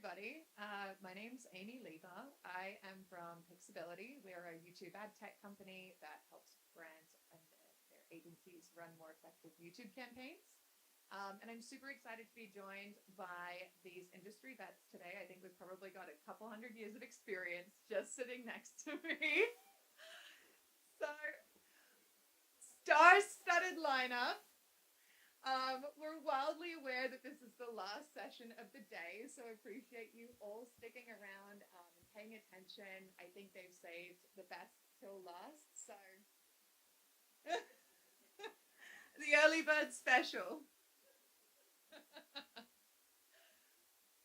everybody. My name's Amy Lever. I am from Pixability. We're a YouTube ad tech company that helps brands and their agencies run more effective YouTube campaigns. And I'm super excited to be joined by these industry vets today. I think we've probably got a couple hundred years of experience just sitting next to me. So, star-studded lineup. We're wildly aware that this is the last session of the day, so I appreciate you all sticking around and paying attention. I think they've saved the best till last, so the early bird special.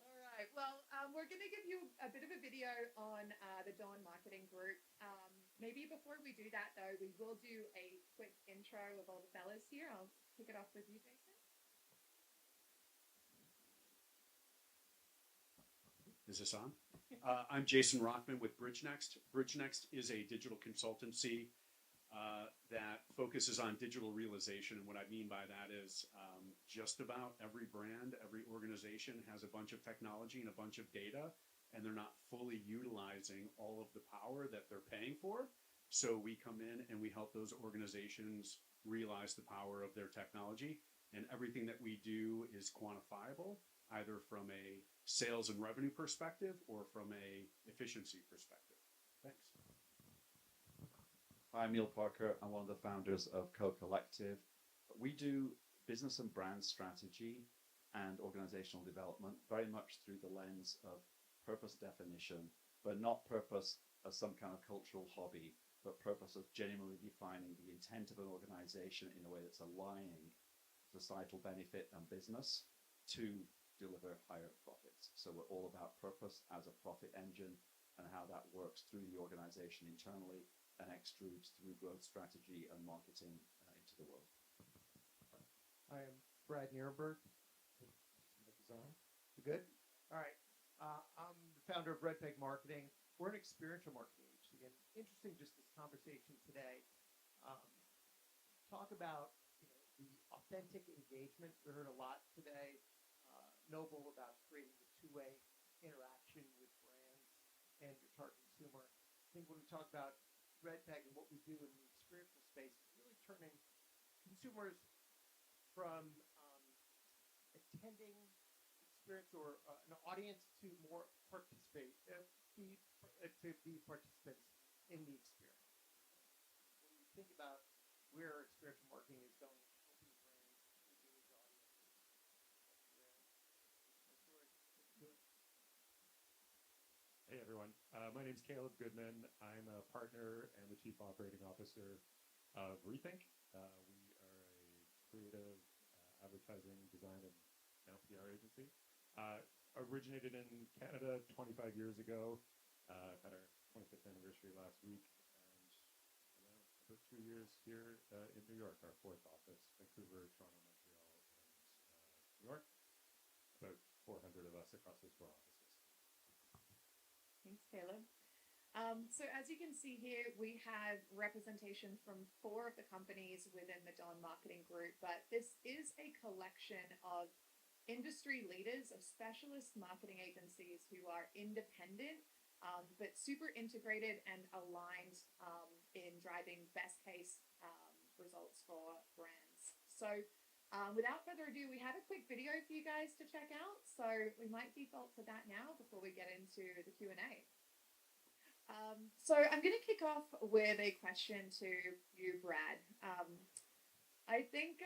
All right, well, we're going to give you a bit of a video on the Dawn Marketing Group. Maybe before we do that, though, we will do a quick intro of all the fellas here. I'll kick it off with you, Jason. Is this on? I'm Jason Rockman with Bridgenext. Bridgenext is a digital consultancy that focuses on digital realization. And what I mean by that is just about every brand, every organization has a bunch of technology and a bunch of data, and they're not fully utilizing all of the power that they're paying for. So we come in and we help those organizations realize the power of their technology. And everything that we do is quantifiable, either from a sales and revenue perspective or from a efficiency perspective. Thanks. Hi, I'm Neil Parker. I'm one of the founders of Co-Collective. We do business and brand strategy and organizational development very much through the lens of purpose definition, but not purpose as some kind of cultural hobby, but purpose of genuinely defining the intent of an organization in a way that's aligning societal benefit and business to deliver higher profits. So we're all about purpose as a profit engine and how that works through the organization internally and extrudes through growth strategy and marketing into the world. I am Brad Nierenberg. Design. You good? All right. I'm the founder of RedPeg Marketing. We're an experiential marketing agency, and interesting just this conversation today. Talk about the authentic engagement. We heard a lot today. Noble about creating the two-way interaction with brands and your target consumer. I think when we talk about RedPeg and what we do in the experiential space, is really turning consumers from attending experience or an audience to more participate, to be participants in the experience. When you think about where experiential marketing is going, helping brands engage audiences. Hey everyone, my name is Caleb Goodman. I'm a partner and the Chief Operating Officer of Rethink. We are a creative advertising, design, and now PR agency. Originated in Canada 25 years ago. Had our 25th anniversary last week, and about 2 years here in New York, our fourth office, Vancouver, Toronto, Montreal, and New York. About 400 of us across those 4 offices. Thanks, Caleb. So as you can see here, we have representation from 4 of the companies within the Dawn Marketing Group, but this is a collection of industry leaders, of specialist marketing agencies who are independent, but super integrated and aligned in driving best case results for brands. So without further ado, we have a quick video for you guys to check out. So we might default to that now before we get into the Q&A. So I'm going to kick off with a question to you, Brad. I think,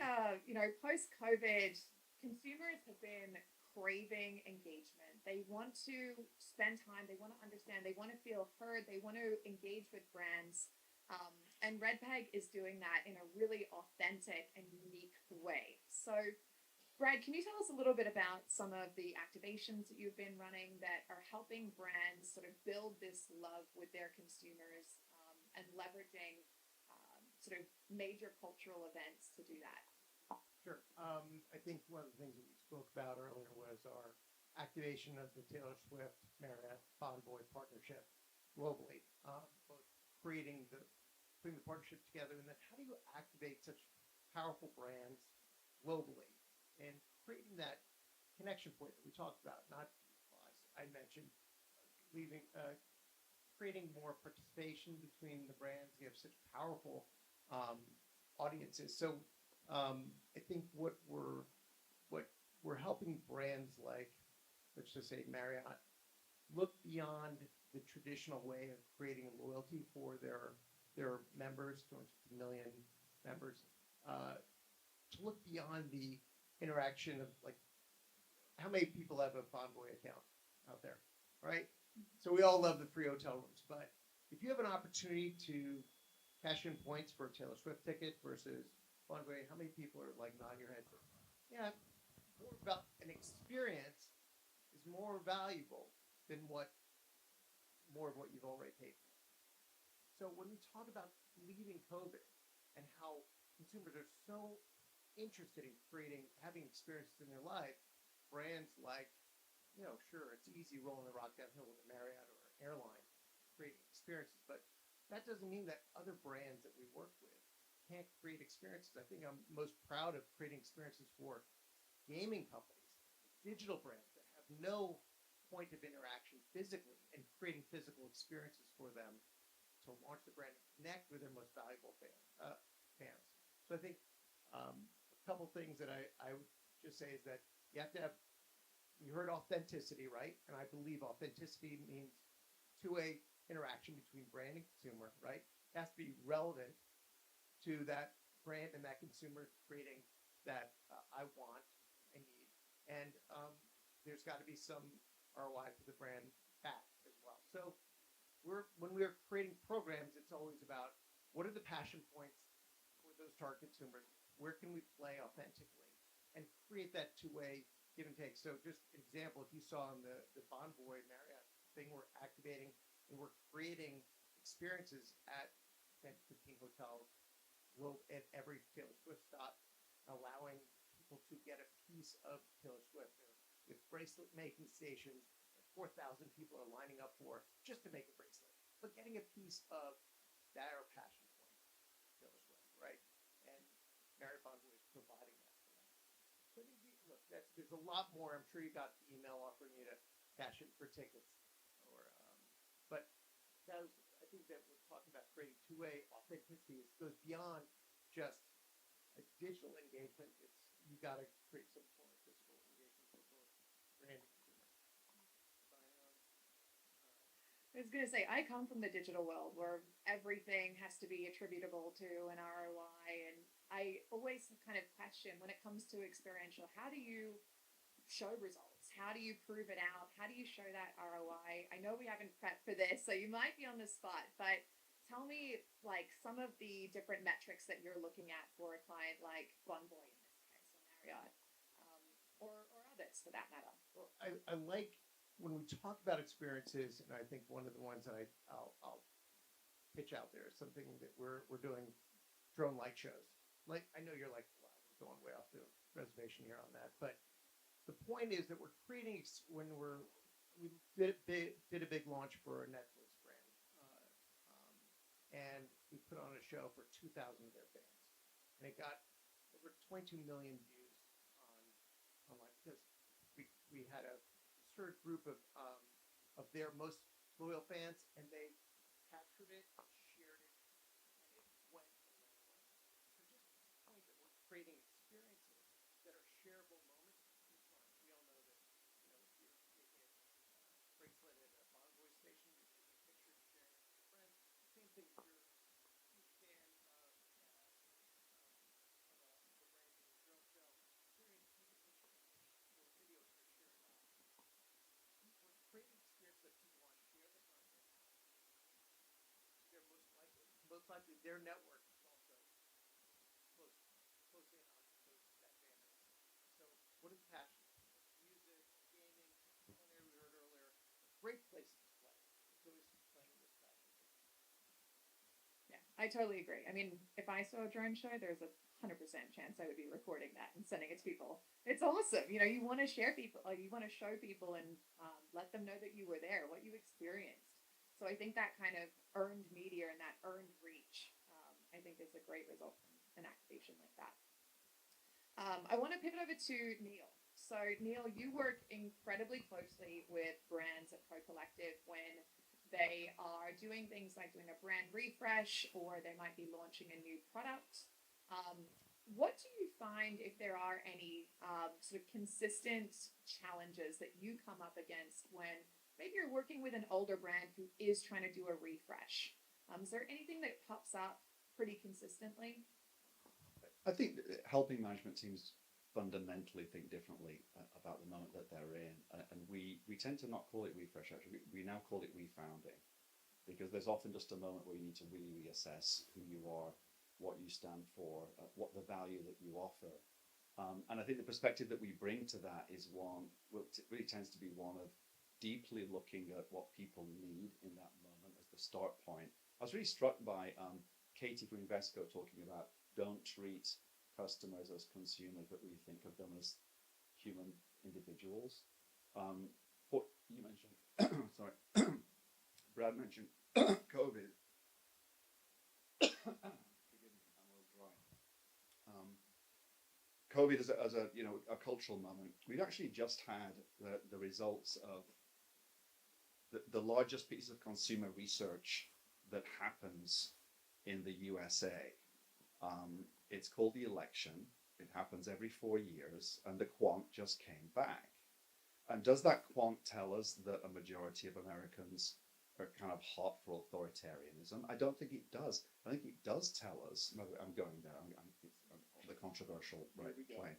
post-COVID, consumers have been craving engagement. They want to spend time, they want to understand, they want to feel heard, they want to engage with brands. And RedPeg is doing that in a really authentic and unique way. So, Brad, can you tell us a little bit about some of the activations that you've been running that are helping brands sort of build this love with their consumers and leveraging sort of major cultural events to do that? Sure. I think one of the things that we spoke about earlier was our activation of the Taylor Swift Marriott Bonvoy partnership globally, both putting the partnership together, and then how do you activate such powerful brands globally and creating that connection point that we talked about, not buy I mentioned, creating more participation between the brands. You have such powerful audiences. So I think what we're helping brands like, let's just say Marriott, look beyond the traditional way of creating loyalty for their members, 250 million members, to look beyond the interaction of like how many people have a Bonvoy account out there, right? So we all love the free hotel rooms, but if you have an opportunity to cash in points for a Taylor Swift ticket versus Bonvoy, how many people are like nodding your head? Yeah, more about an experience is more valuable than more of what you've already paid for. So when we talk about leaving COVID and how consumers are so interested in having experiences in their life, brands like, sure, it's easy rolling the rock downhill with a Marriott or an airline creating experiences, but that doesn't mean that other brands that we work with can't create experiences. I think I'm most proud of creating experiences for gaming companies, digital brands that have no point of interaction physically, and creating physical experiences for them to launch the brand and connect with their most valuable fans. So I think a couple things that I would just say is that you have to have, you heard authenticity, right? And I believe authenticity means two-way interaction between brand and consumer, right? It has to be relevant to that brand and that consumer, creating that I want, I need. And there's got to be some ROI for the brand back as well. So when we're creating programs, it's always about what are the passion points for those target consumers? Where can we play authentically and create that two-way give and take? So just an example, if you saw in the Bonvoy Marriott thing, we're activating and we're creating experiences at 10 to 15 hotels at every Taylor Swift stop, allowing people to get a piece of Taylor Swift. With bracelet making stations, 4,000 people are lining up for just to make a bracelet, but getting a piece of their passion point, Taylor Swift, right? And Marriott Bonvoy is providing that for them. So there's a lot more. I'm sure you got the email offering you to cash in for tickets, but I think that we're talking about creating two-way authenticity. It goes beyond just a digital engagement. You got to create some form of physical engagement for both brand and consumer. I was going to say, I come from the digital world where everything has to be attributable to an ROI. And I always kind of question when it comes to experiential, how do you show results? How do you prove it out? How do you show that ROI? I know we haven't prepped for this, so you might be on the spot, but tell me like some of the different metrics that you're looking at for a client like Bonvoy in this case, or Marriott, or others for that matter. Well, I like when we talk about experiences, and I think one of the ones that I'll pitch out there is something that we're doing, drone light shows. Like, I know you're like, wow, we're going way off the reservation here on that, but the point is that we're creating we did a big launch for a Netflix brand, and we put on a show for 2,000 of their fans, and it got over 22 million views online because we had a certain group of their most loyal fans, and they captured it, shared it, and it went and went and went. So just the point that we're creating experiences that are shareable moments. We all know that, if you're making a bracelet at a Bonvoy station, you're taking a picture and sharing it with your friends. Same thing if you're a huge fan of the brand doing a drone show, you're going to take a picture or a video to share it out. We're creating experience that people want to share the content out. They're most likely their network is also close in on that fan base. So what are the passions? Music, gaming, culinary, we heard earlier. Great places to play. It's always playing in this passion. Yeah, I totally agree. I mean, if I saw a drone show, there's a 100% chance I would be recording that and sending it to people. It's awesome. You want to share people, you want to show people and let them know that you were there, what you experienced. So I think that kind of earned media and that earned reach, I think is a great result from an activation like that. I want to pivot over to Neil. So, Neil, you work incredibly closely with brands at Co Collective when they are doing things like doing a brand refresh or they might be launching a new product. What do you find if there are any sort of consistent challenges that you come up against when maybe you're working with an older brand who is trying to do a refresh? Is there anything that pops up pretty consistently? I think helping management teams fundamentally think differently about the moment that they're in. And we tend to not call it refresh, actually. We now call it refounding, because there's often just a moment where you need to really reassess who you are, what you stand for, what the value that you offer. And I think the perspective that we bring to that is one, well, it really tends to be one of deeply looking at what people need in that moment as the start point. I was really struck by Katie from Invesco talking about don't treat customers as consumers, but really think of them as human individuals. What you mentioned, sorry, Brad mentioned COVID. Forgive me, I'm a little dry. COVID as a a cultural moment. We've actually just had the results of the largest piece of consumer research that happens in the USA. It's called the election. It happens every 4 years, and the quant just came back. And does that quant tell us that a majority of Americans are kind of hot for authoritarianism? I don't think it does. I think it does tell us. No, I'm going there. I'm on the controversial plane.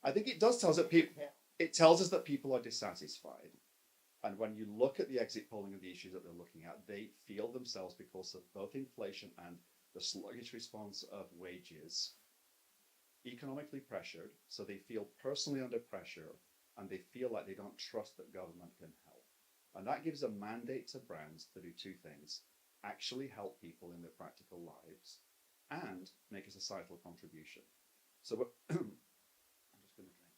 I think it does tell us that people. It tells us that people are dissatisfied. And when you look at the exit polling of the issues that they're looking at, they feel themselves, because of both inflation and the sluggish response of wages, economically pressured. So they feel personally under pressure, and they feel like they don't trust that government can help. And that gives a mandate to brands to do two things: actually help people in their practical lives and make a societal contribution. So I'm just going to drink.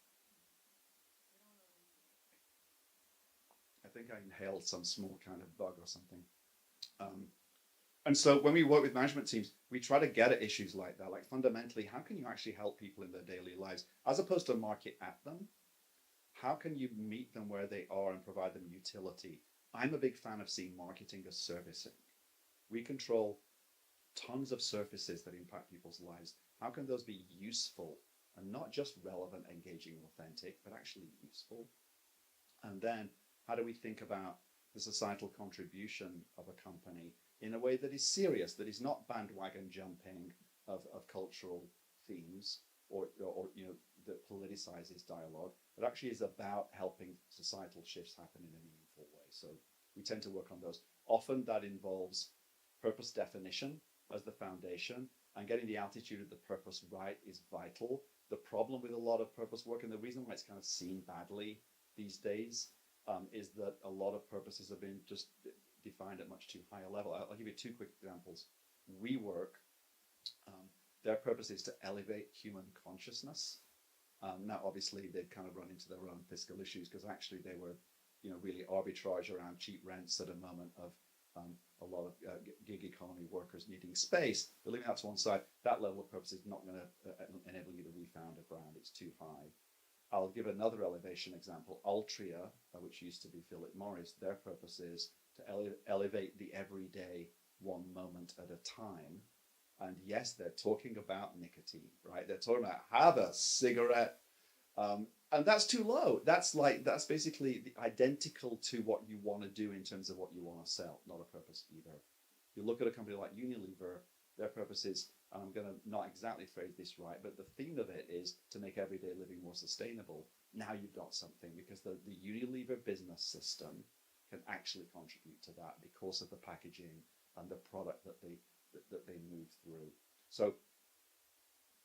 I think I inhaled some small kind of bug or something. And so when we work with management teams, we try to get at issues like that. Like, fundamentally, how can you actually help people in their daily lives, as opposed to market at them? How can you meet them where they are and provide them utility? I'm a big fan of seeing marketing as servicing. We control tons of surfaces that impact people's lives. How can those be useful and not just relevant, engaging, authentic, but actually useful? And then how do we think about the societal contribution of a company in a way that is serious, that is not bandwagon jumping of cultural themes or that politicizes dialogue, but actually is about helping societal shifts happen in a meaningful way. So we tend to work on those. Often that involves purpose definition as the foundation, and getting the altitude of the purpose right is vital. The problem with a lot of purpose work, and the reason why it's kind of seen badly these days, is that a lot of purposes have been just defined at much too high a level. I'll give you two quick examples. WeWork, their purpose is to elevate human consciousness. Now, obviously, they've kind of run into their own fiscal issues, because actually they were, really arbitrage around cheap rents at a moment of a lot of gig economy workers needing space. But leaving that to one side, that level of purpose is not going to enable you to refound a brand. It's too high. I'll give another elevation example. Altria, which used to be Philip Morris, their purpose is to elevate the everyday one moment at a time. And yes, they're talking about nicotine, right? They're talking about have a cigarette. And that's too low. That's basically identical to what you want to do in terms of what you want to sell, not a purpose either. You look at a company like Unilever, their purpose is, and I'm going to not exactly phrase this right, but the theme of it is to make everyday living more sustainable. Now you've got something, because the Unilever business system can actually contribute to that because of the packaging and the product that they move through. So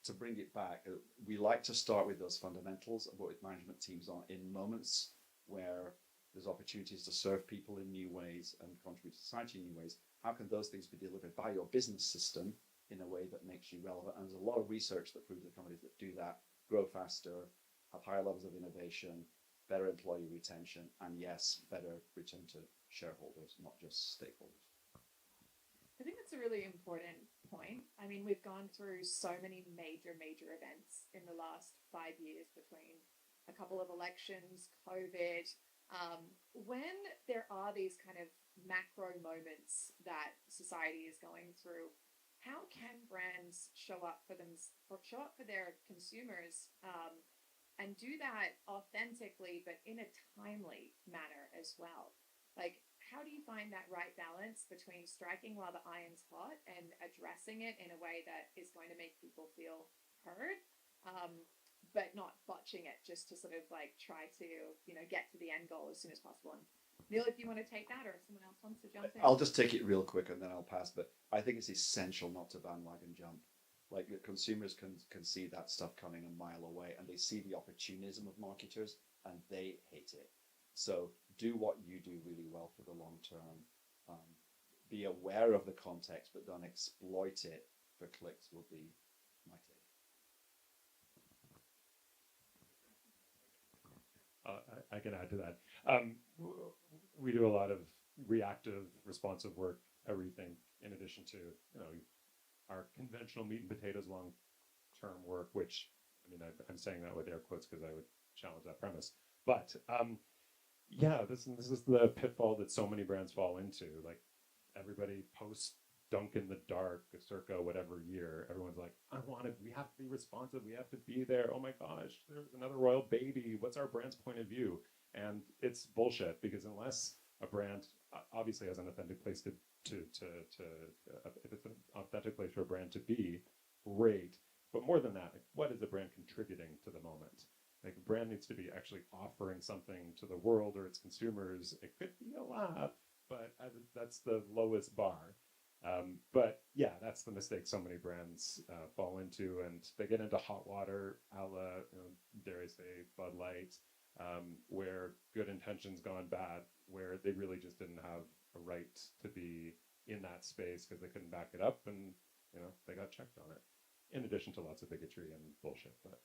to bring it back, we like to start with those fundamentals of what with management teams on in moments where there's opportunities to serve people in new ways and contribute to society in new ways. How can those things be delivered by your business system in a way that makes you relevant? And there's a lot of research that proves that companies that do that grow faster, have higher levels of innovation, better employee retention, and yes, better return to shareholders, not just stakeholders. I think that's a really important point. I mean, we've gone through so many major events in the last 5 years between a couple of elections, COVID. When there are these kind of macro moments that society is going through, how can brands show up for them, or show up for their consumers, and do that authentically, but in a timely manner as well? Like, how do you find that right balance between striking while the iron's hot and addressing it in a way that is going to make people feel heard, but not botching it just to sort of like try to, get to the end goal as soon as possible? And Neil, if you want to take that, or if someone else wants to jump in. I'll just take it real quick and then I'll pass. But I think it's essential not to bandwagon jump. Like, the consumers can see that stuff coming a mile away, and they see the opportunism of marketers and they hate it. So do what you do really well for the long term. Be aware of the context, but don't exploit it for clicks, will be my take. I can add to that. We do a lot of reactive, responsive work at Rethink, in addition to our conventional meat and potatoes long-term work, which, I mean, I'm saying that with air quotes because I would challenge that premise. But yeah, this is the pitfall that so many brands fall into. Like, everybody posts Dunk in the Dark, circa whatever year. Everyone's like, we have to be responsive. We have to be there. Oh my gosh, there's another royal baby. What's our brand's point of view? And it's bullshit, because unless a brand obviously has an authentic place if it's an authentic place for a brand to be, great. But more than that, like, what is the brand contributing to the moment? Like, a brand needs to be actually offering something to the world or its consumers. It could be a lot, but that's the lowest bar. But yeah, that's the mistake so many brands fall into, and they get into hot water, a la, dare I say, Bud Light, where good intentions gone bad, where they really just didn't have a right to be in that space because they couldn't back it up, and they got checked on it. In addition to lots of bigotry and bullshit. But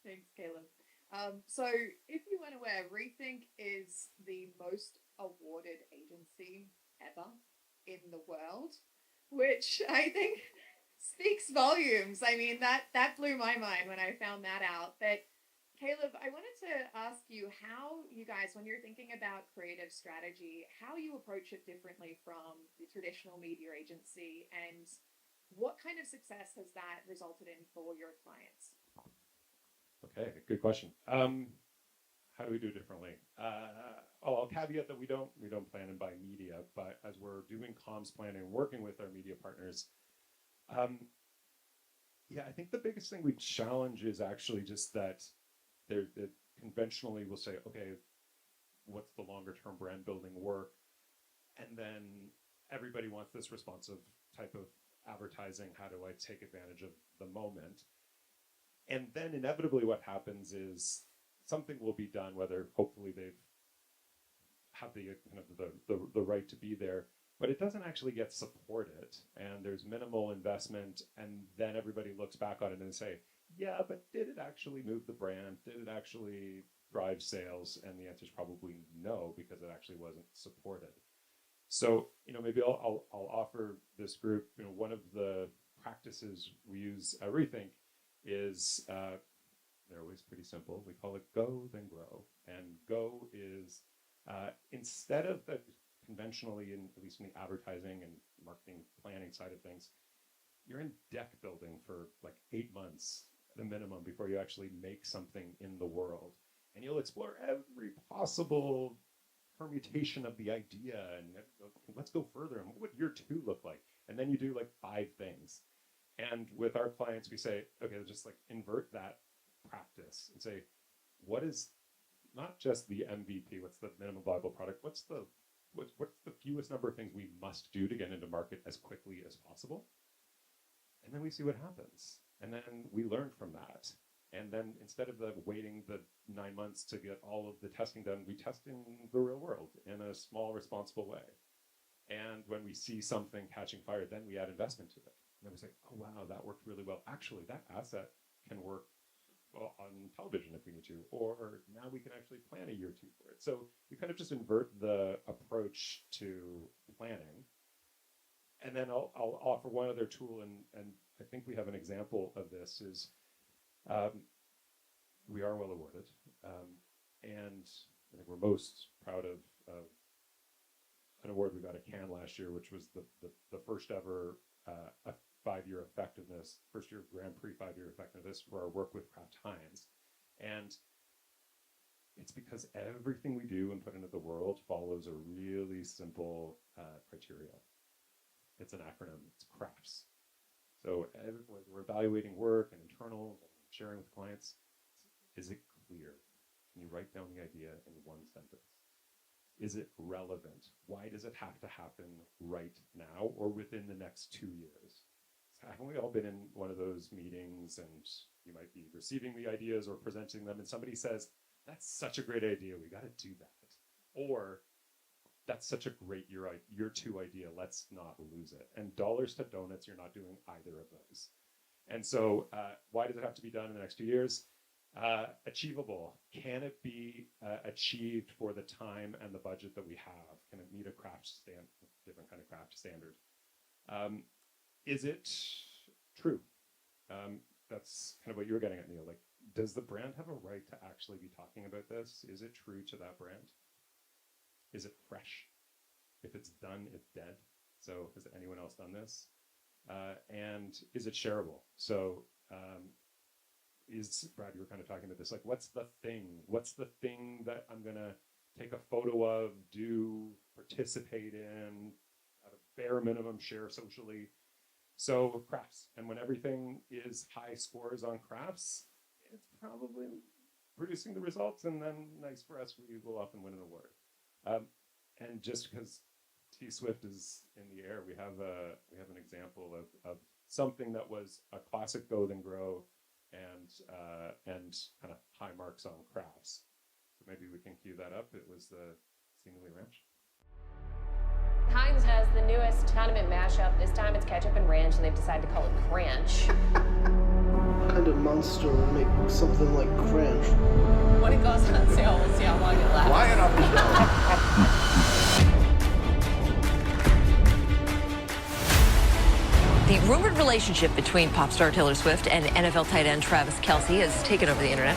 thanks, Caleb. So if you weren't aware, Rethink is the most awarded agency ever in the world, which I think speaks volumes. I mean, that blew my mind when I found that out. But Caleb, I wanted to ask you how you guys, when you're thinking about creative strategy, how you approach it differently from the traditional media agency, and what kind of success has that resulted in for your clients? okay, good question. How do we do it differently? I'll caveat that we don't plan and buy media, but as we're doing comms planning, working with our media partners, yeah, I think the biggest thing we challenge is actually just that conventionally we'll say, okay, what's the longer term brand building work? And then everybody wants this responsive type of advertising. How do I take advantage of the moment? And then inevitably what happens is something will be done, whether hopefully they've have the kind of the right to be there, but it doesn't actually get supported, and there's minimal investment, and then everybody looks back on it and say, yeah, but did it actually move the brand? Did it actually drive sales? And the answer is probably no, because it actually wasn't supported. So, maybe I'll offer this group, one of the practices we use at Rethink is, they're always pretty simple. We call it go, then grow. And go is, instead of the conventionally, at least in the advertising and marketing planning side of things, you're in deck building for like 8 months at a minimum before you actually make something in the world. And you'll explore every possible permutation of the idea, and let's go further, and what would year 2 look like? And then you do like 5 things. And with our clients, we say, okay, just like invert that practice and say, what is not just the MVP, what's the minimum viable product, what's the fewest number of things we must do to get into market as quickly as possible? And then we see what happens. And then we learn from that. And then instead of waiting the 9 months to get all of the testing done, we test in the real world in a small, responsible way. And when we see something catching fire, then we add investment to it. And then we say, oh, wow, that worked really well. Actually, that asset can work on television if we need to, or now we can actually plan a year or 2 for it. So we kind of just invert the approach to planning. And then I'll offer one other tool, and I think we have an example of this, is we are well awarded. And I think we're most proud of an award we got at Cannes last year, which was the first ever a 5-year effectiveness, first year Grand Prix 5-year effectiveness for our work with Kraft Heinz. And it's because everything we do and put into the world follows a really simple criteria. It's an acronym, it's CRAFTS. So when we're evaluating work and internals and sharing with clients, is it clear? Can you write down the idea in one sentence? Is it relevant? Why does it have to happen right now or within the next 2 years? So haven't we all been in one of those meetings and you might be receiving the ideas or presenting them and somebody says, that's such a great idea, we got to do that. Or that's such a great year 2 idea, let's not lose it. And dollars to donuts, you're not doing either of those. And so why does it have to be done in the next 2 years? Achievable. Can it be achieved for the time and the budget that we have? Can it meet a different kind of craft standard? Is it true? That's kind of what you were getting at, Neil. Like, does the brand have a right to actually be talking about this? Is it true to that brand? Is it fresh? If it's done, it's dead. So has anyone else done this? And is it shareable? So Brad, you were kind of talking about this, like, what's the thing? What's the thing that I'm gonna take a photo of, do, participate in, at a bare minimum share socially? So crafts, and when everything is high scores on crafts, it's probably producing the results, and then nice for us, we will often win an award. And just because T-Swift is in the air, we have an example of something that was a classic Go Then Grow and kind of high marks on crafts. So maybe we can cue that up. It was the Seemingly Ranch. Heinz has the newest condiment mashup. This time it's ketchup and ranch, and they've decided to call it Cranch. What kind of monster would make something like Cranch? When it goes on sale, we'll see how long it lasts. Quiet on the show. The rumored relationship between pop star Taylor Swift and NFL tight end Travis Kelce has taken over the internet.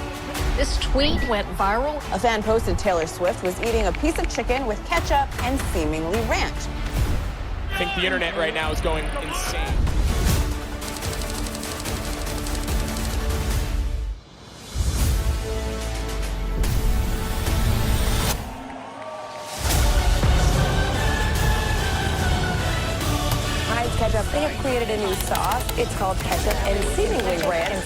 This tweet went viral. A fan posted Taylor Swift was eating a piece of chicken with ketchup and seemingly ranch. I think the internet right now is going insane. Heinz ketchup, they have created a new sauce. It's called ketchup and seemingly ranch.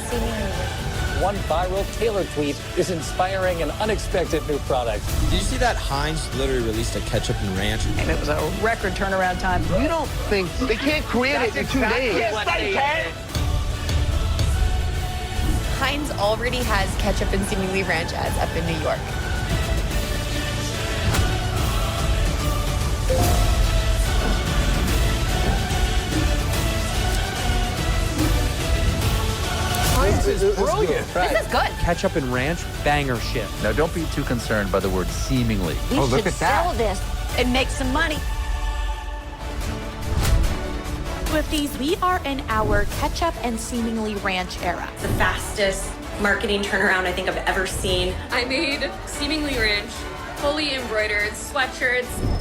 One viral Taylor tweet is inspiring an unexpected new product. Did you see that Heinz literally released a ketchup and ranch? And it was a record turnaround time. You don't think they can't create it in 2 days? Yes, they can. Heinz already has ketchup and seemingly ranch ads up in New York. This is brilliant. Right. This is good. Ketchup and ranch, banger shit. Now, don't be too concerned by the word seemingly. We should sell this and make some money. Swifties, we are in our ketchup and seemingly ranch era. The fastest marketing turnaround I think I've ever seen. I made seemingly ranch, fully embroidered sweatshirts.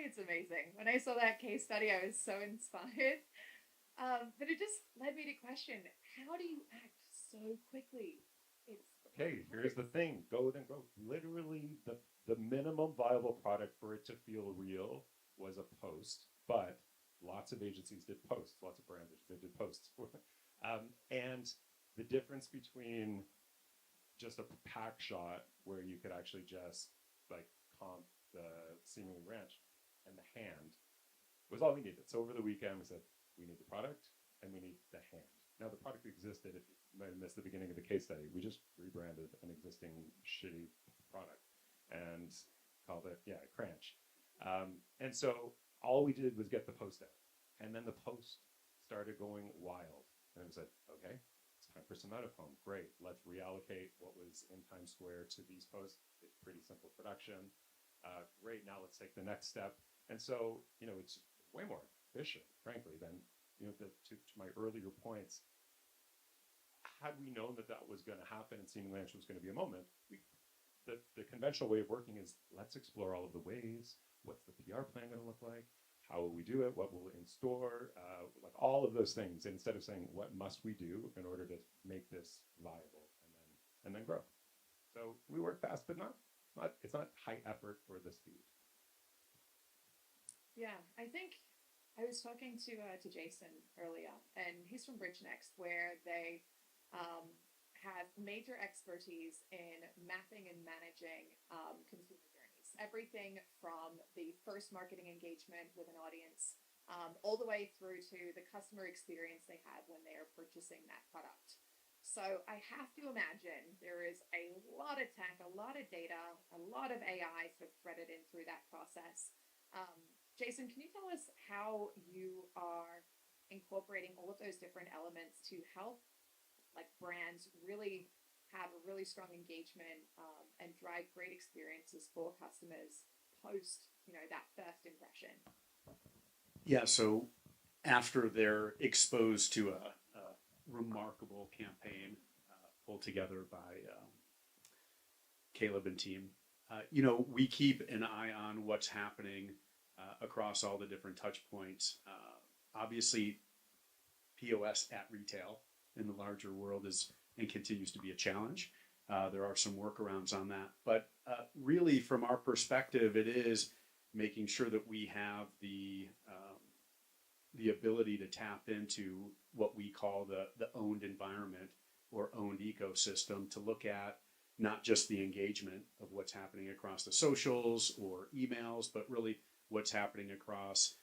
It's amazing. When I saw that case study, I was so inspired. But it just led me to question, how do you act so quickly? Okay, here's the thing. Go Then Grow. Literally, the minimum viable product for it to feel real was a post, but lots of agencies did posts, lots of brands they did posts. And the difference between just a pack shot where you could actually just like comp the seemingly ranch and the hand was all we needed. So over the weekend we said we need the product and we need the hand. Now the product existed. If you might have missed the beginning of the case study, we just rebranded an existing shitty product and called it, Cranch. And so all we did was get the post out. And then the post started going wild. And it was like, okay, it's time for some out of home. Great. Let's reallocate what was in Times Square to these posts. It's pretty simple production. Great. Now let's take the next step. And so, it's way more efficient, frankly, than, to my earlier points. Had we known that that was going to happen and Seeming Ranch was going to be a moment, the conventional way of working is let's explore all of the ways. What's the PR plan going to look like? How will we do it? What will it in store? Like all of those things, instead of saying what must we do in order to make this viable and then grow. So we work fast, but it's not high effort for the speed. Yeah, I think I was talking to Jason earlier, and he's from Bridgenext, where they have major expertise in mapping and managing consumer journeys. Everything from the first marketing engagement with an audience all the way through to the customer experience they have when they are purchasing that product. So I have to imagine there is a lot of tech, a lot of data, a lot of AI sort of threaded in through that process. Jason, can you tell us how you are incorporating all of those different elements to help brands really have a really strong engagement and drive great experiences for customers post, that first impression? Yeah, so after they're exposed to a remarkable campaign pulled together by Caleb and team, we keep an eye on what's happening across all the different touch points. Obviously, POS at retail in the larger world is and continues to be a challenge. There are some workarounds on that, but really from our perspective, it is making sure that we have the ability to tap into what we call the owned environment or owned ecosystem to look at not just the engagement of what's happening across the socials or emails, but really what's happening across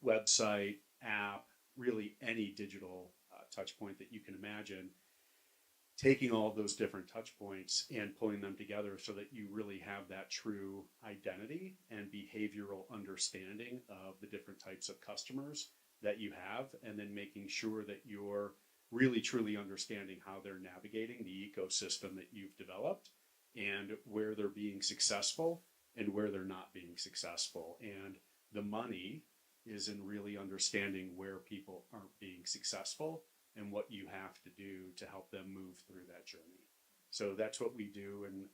website, app, really any digital touch point that you can imagine, taking all those different touch points and pulling them together so that you really have that true identity and behavioral understanding of the different types of customers that you have, and then making sure that you're really truly understanding how they're navigating the ecosystem that you've developed and where they're being successful and where they're not being successful. And the money is in really understanding where people aren't being successful and what you have to do to help them move through that journey. So that's what we do. And,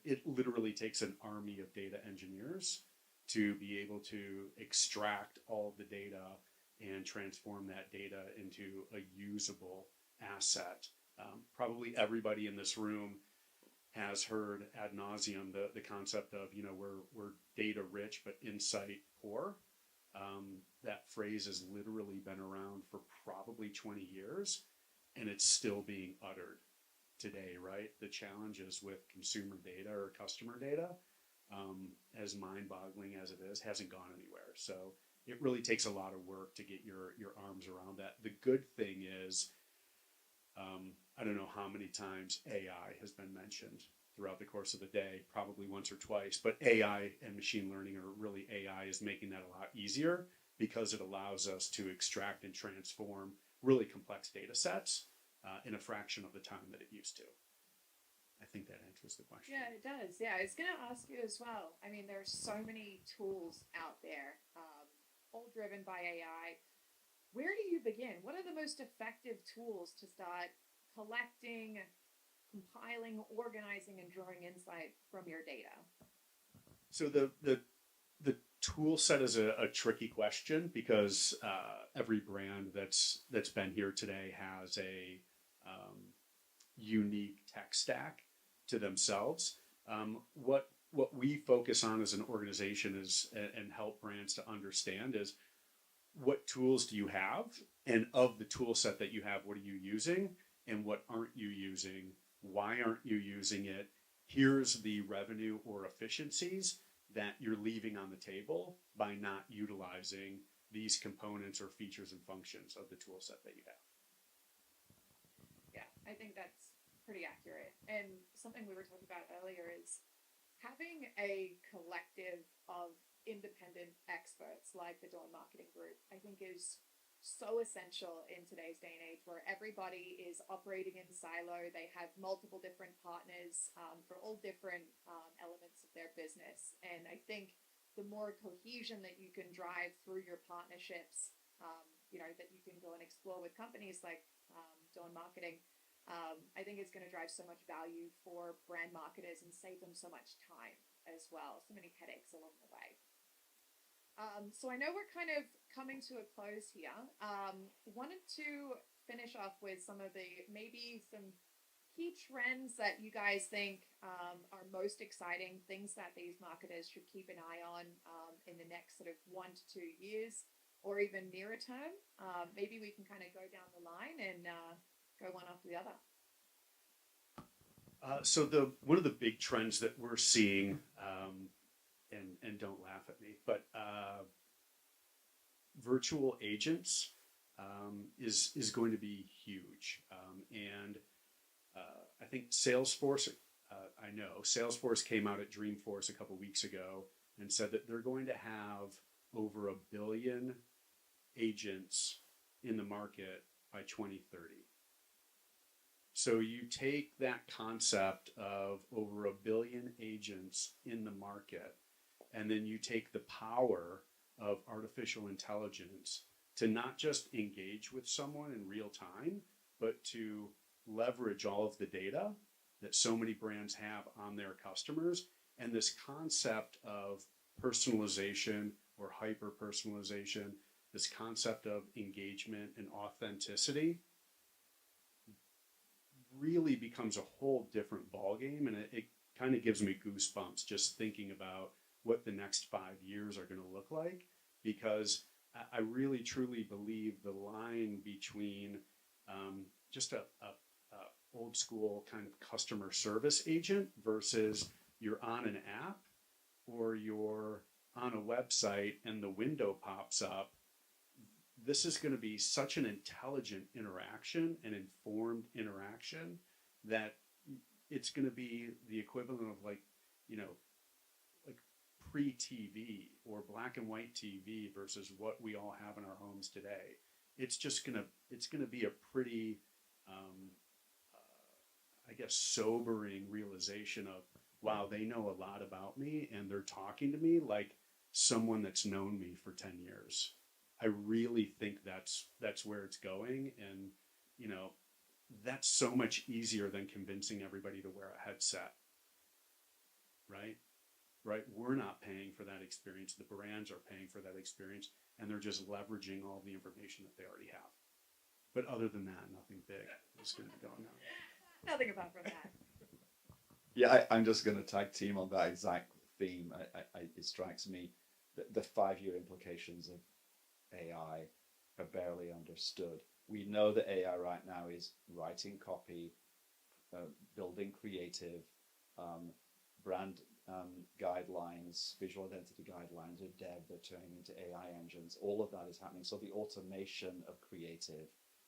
it literally takes an army of data engineers to be able to extract all the data and transform that data into a usable asset. Probably everybody in this room has heard ad nauseum the concept of, we're data rich but insight poor. That phrase has literally been around for probably 20 years, and it's still being uttered today, right? The challenges with consumer data or customer data, as mind-boggling as it is, hasn't gone anywhere. So it really takes a lot of work to get your arms around that. The good thing is, I don't know how many times AI has been mentioned throughout the course of the day, probably once or twice, but AI and machine learning, or really AI, is making that a lot easier because it allows us to extract and transform really complex data sets in a fraction of the time that it used to. I think that answers the question. Yeah, it does. Yeah, I was going to ask you as well. I mean, there's so many tools out there, all driven by AI. Where do you begin? What are the most effective tools to start collecting, compiling, organizing, and drawing insight from your data? So the tool set is a tricky question because every brand that's been here today has a unique tech stack to themselves. What we focus on as an organization is, and help brands to understand, is what tools do you have, and of the tool set that you have, what are you using, and what aren't you using? Why aren't you using it? Here's the revenue or efficiencies that you're leaving on the table by not utilizing these components or features and functions of the tool set that you have. Yeah, I think that's pretty accurate. And something we were talking about earlier is having a collective of independent experts like the Dawn Marketing Group, I think is so essential in today's day and age where everybody is operating in silo. They have multiple different partners for all different elements of their business. And I think the more cohesion that you can drive through your partnerships, that you can go and explore with companies like Dawn Marketing, I think it's going to drive so much value for brand marketers and save them so much time as well. So many headaches along the way. So I know we're kind of coming to a close here. Wanted to finish off with some key trends that you guys think are most exciting, things that these marketers should keep an eye on in the next sort of 1 to 2 years, or even nearer term. Maybe we can kind of go down the line and go one after the other. So one of the big trends that we're seeing, and don't laugh at me, but virtual agents is going to be huge. And I think Salesforce came out at Dreamforce a couple weeks ago and said that they're going to have over 1 billion agents in the market by 2030. So you take that concept of over 1 billion agents in the market, and then you take the power of artificial intelligence to not just engage with someone in real time, but to leverage all of the data that so many brands have on their customers. And this concept of personalization or hyper-personalization, this concept of engagement and authenticity really becomes a whole different ballgame. And it kind of gives me goosebumps just thinking about what the next 5 years are going to look like, because I really truly believe the line between just a old school kind of customer service agent versus you're on an app or you're on a website and the window pops up. This is going to be such an intelligent interaction, an informed interaction, that it's going to be the equivalent of like pre-TV or black and white TV versus what we all have in our homes today. It's going to be a pretty, sobering realization of, wow, they know a lot about me and they're talking to me like someone that's known me for 10 years. I really think that's where it's going. And, that's so much easier than convincing everybody to wear a headset, right? We're not paying for that experience. The brands are paying for that experience, and they're just leveraging all the information that they already have. But other than that, nothing big is going to be going on. Nothing apart from that. Yeah, I'm just going to tag team on that exact theme. It strikes me that the 5-year implications of AI are barely understood. We know that AI right now is writing copy, building creative, brand guidelines, visual identity guidelines are dead, they're turning into AI engines. All of that is happening. So the automation of creative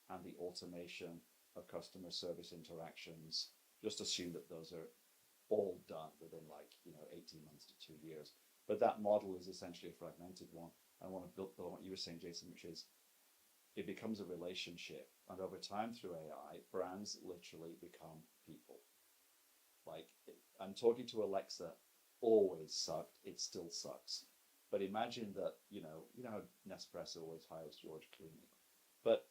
and the automation of customer service interactions, just assume that those are all done within 18 months to 2 years. But that model is essentially a fragmented one. I want to build on what you were saying, Jason, which is it becomes a relationship. And over time through AI, brands literally become people. I'm talking to Alexa always sucked, it still sucks. But imagine that, how Nespresso always hires George Clooney. But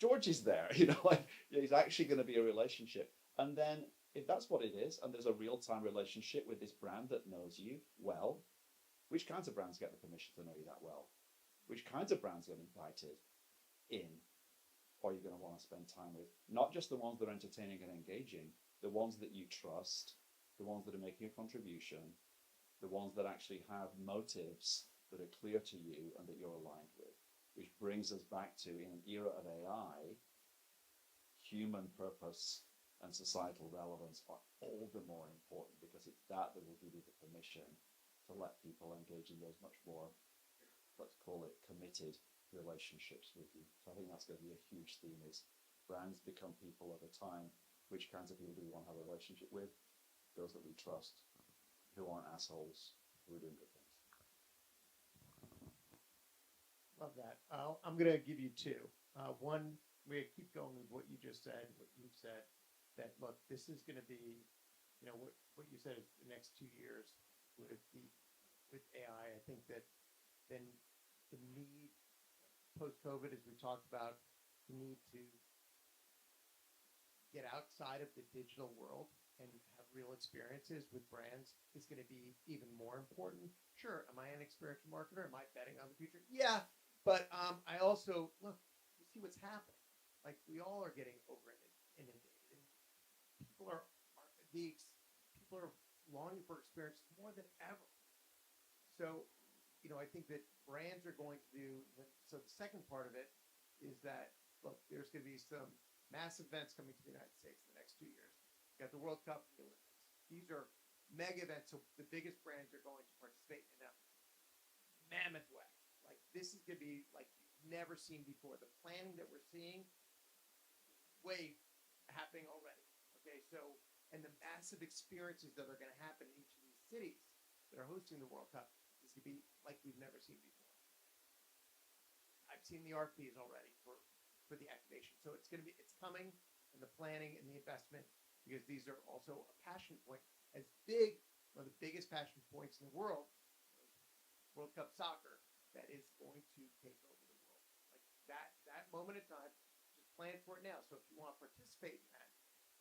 George is there, he's actually going to be a relationship. And then if that's what it is, and there's a real-time relationship with this brand that knows you well, which kinds of brands get the permission to know you that well? Which kinds of brands get invited in, or you're going to want to spend time with? Not just the ones that are entertaining and engaging, the ones that you trust, the ones that are making a contribution, the ones that actually have motives that are clear to you and that you're aligned with. Which brings us back to, in an era of AI, human purpose and societal relevance are all the more important, because it's that will give you the permission to let people engage in those much more let's call it committed relationships with you. So I think that's going to be a huge theme is brands become people over time. Which kinds of people do we want to have a relationship with? Those that we trust, who aren't assholes, who are doing good things. Love that. I'm going to give you two. One, we keep going with what you just said, what you've said, that look, this is going to be, what you said is the next 2 years with AI. I think that then the need post-COVID, as we talked about, the need to get outside of the digital world and have real experiences with brands is going to be even more important. Sure, am I an experiential marketer? Am I betting on the future? Yeah, but I also look. You see what's happening. Like we all are getting inundated, and people are longing for experiences more than ever. So, I think that brands are going to do. So the second part of it is that look, there's going to be some mass events coming to the United States in the next 2 years. You got the World Cup and the Olympics. These are mega events, so the biggest brands are going to participate in a mammoth way. Like this is going to be like you've never seen before. The planning that we're seeing, way happening already. Okay, so and the massive experiences that are going to happen in each of these cities that are hosting the World Cup is going to be like we've never seen before. I've seen the RFPs already for the activation, so it's coming, and the planning and the investment, because these are also a passion point as big, one of the biggest passion points in the world, World Cup soccer, that is going to take over the world. Like that moment in time, just plan for it now. So if you want to participate in that,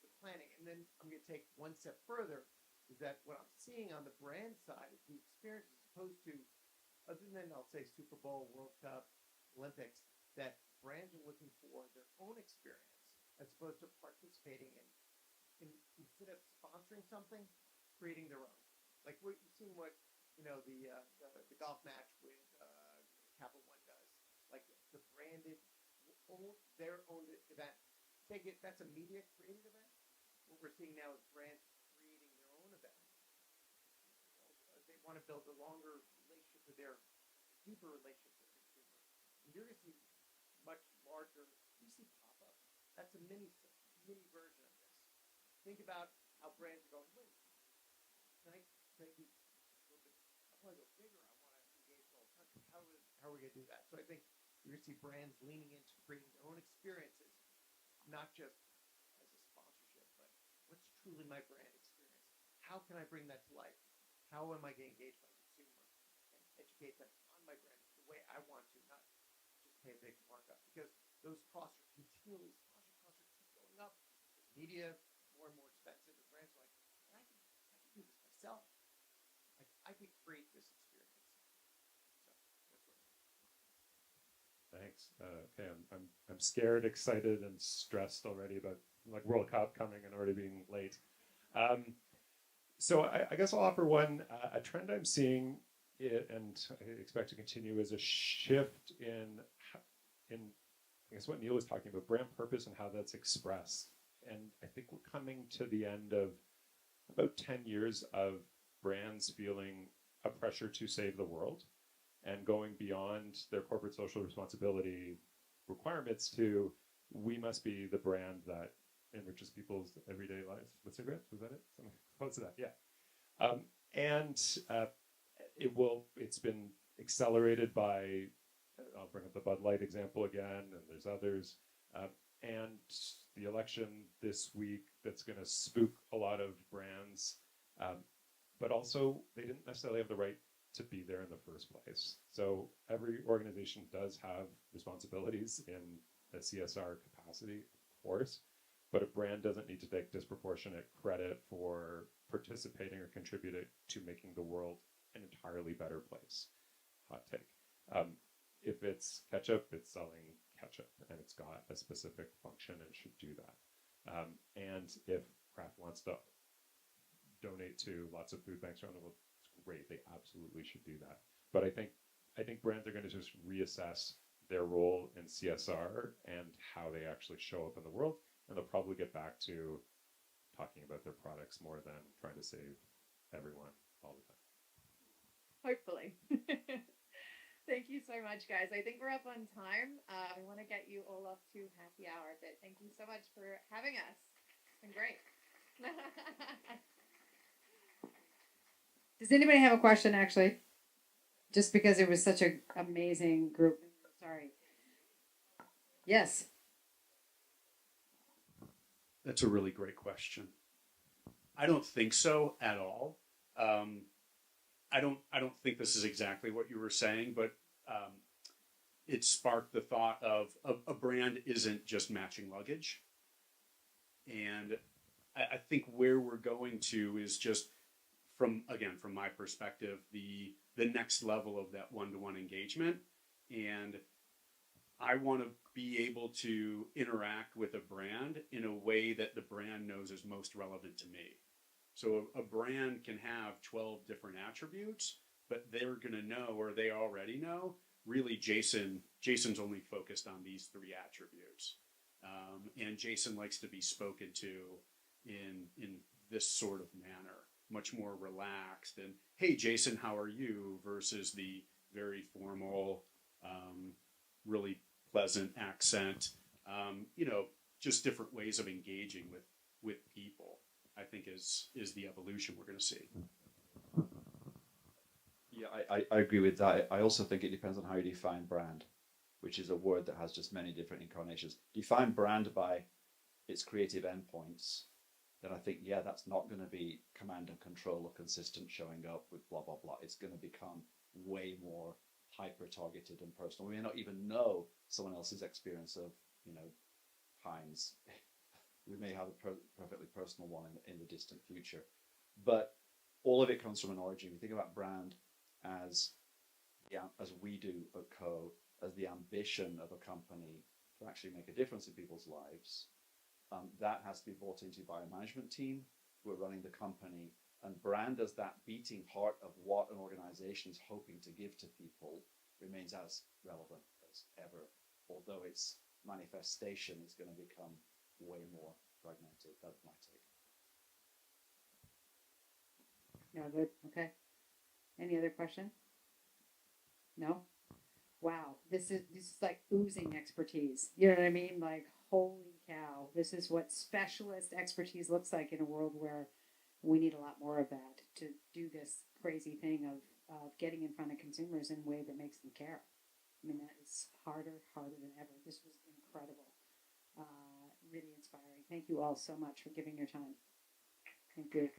the planning, and then I'm going to take one step further, is that what I'm seeing on the brand side is the experience as opposed to, other than I'll say Super Bowl, World Cup, Olympics, that brands are looking for their own experience as opposed to participating in instead of sponsoring something, creating their own. Like what you've seen, the golf match with Capital One does, like the branded, their own event. Take it, that's a media created event. What we're seeing now is brands creating their own event. They want to build a longer relationship with deeper relationship with their consumer. And you're going to see much larger. You see pop-ups. That's a mini version of this. Think about how brands are going. Wait, can I be a little bit? I want to go bigger. I want to engage the whole country. How are we going to do that? So I think you're going to see brands leaning into creating their own experiences, not just as a sponsorship, but what's truly my brand experience? How can I bring that to life? How am I going to engage my consumer and educate them on my brand the way I want to, not just pay a big markup? Because those costs are continually, sponsor costs are keep going up. Media more and more expensive, and brands are like, I can do this myself. Like I can create this experience. So that's what. Thanks. Okay, I'm scared, excited, and stressed already about like World Cup coming and already being late. So I guess I'll offer one. A trend I'm seeing, and I expect to continue, is a shift in I guess what Neil was talking about, brand purpose and how that's expressed. And I think we're coming to the end of about 10 years of brands feeling a pressure to save the world and going beyond their corporate social responsibility requirements to, we must be the brand that enriches people's everyday lives. With cigarettes, was that it? Something close to that, yeah. It's been accelerated by, I'll bring up the Bud Light example again, and there's others. And the election this week, that's going to spook a lot of brands, but also they didn't necessarily have the right to be there in the first place. So every organization does have responsibilities in a CSR capacity, of course, but a brand doesn't need to take disproportionate credit for participating or contributing to making the world an entirely better place. Hot take. If it's ketchup, it's selling ketchup, and it's got a specific function and should do that. And if Kraft wants to donate to lots of food banks around the world, it's great. They absolutely should do that. But I think brands are going to just reassess their role in CSR and how they actually show up in the world, and they'll probably get back to talking about their products more than trying to save everyone all the time. Hopefully. Thank you so much, guys. I think we're up on time. I want to get you all off to happy hour, but thank you so much for having us. It's been great. Does anybody have a question, actually? Just because it was such an amazing group. Sorry. Yes. That's a really great question. I don't think so at all. I don't think this is exactly what you were saying, but it sparked the thought of a brand isn't just matching luggage. And I think where we're going to is just from my perspective, the next level of that one-to-one engagement. And I want to be able to interact with a brand in a way that the brand knows is most relevant to me. So a brand can have 12 different attributes, but they're going to know, or they already know, really Jason's only focused on these 3 attributes. And Jason likes to be spoken to in this sort of manner, much more relaxed. And, hey, Jason, how are you? Versus the very formal, really pleasant accent, just different ways of engaging with people, I think is the evolution we're going to see. Yeah, I agree with that. I also think it depends on how you define brand, which is a word that has just many different incarnations. Define brand by its creative endpoints, then I think, yeah, that's not going to be command and control or consistent showing up with blah, blah, blah. It's going to become way more hyper-targeted and personal. We may not even know someone else's experience of, Heinz. We may have a perfectly personal one in the distant future. But all of it comes from an origin. We think about brand as we do at Co, as the ambition of a company to actually make a difference in people's lives. That has to be brought into by a management team who are running the company, and brand as that beating heart of what an organization is hoping to give to people remains as relevant as ever, although its manifestation is going to become way more fragmented. That's my take. No, good. Okay. Any other question? No? Wow. This is like oozing expertise. You know what I mean? Like, holy cow. This is what specialist expertise looks like in a world where we need a lot more of that to do this crazy thing of getting in front of consumers in a way that makes them care. I mean, that is harder than ever. This was incredible. Really inspiring. Thank you all so much for giving your time. Thank you.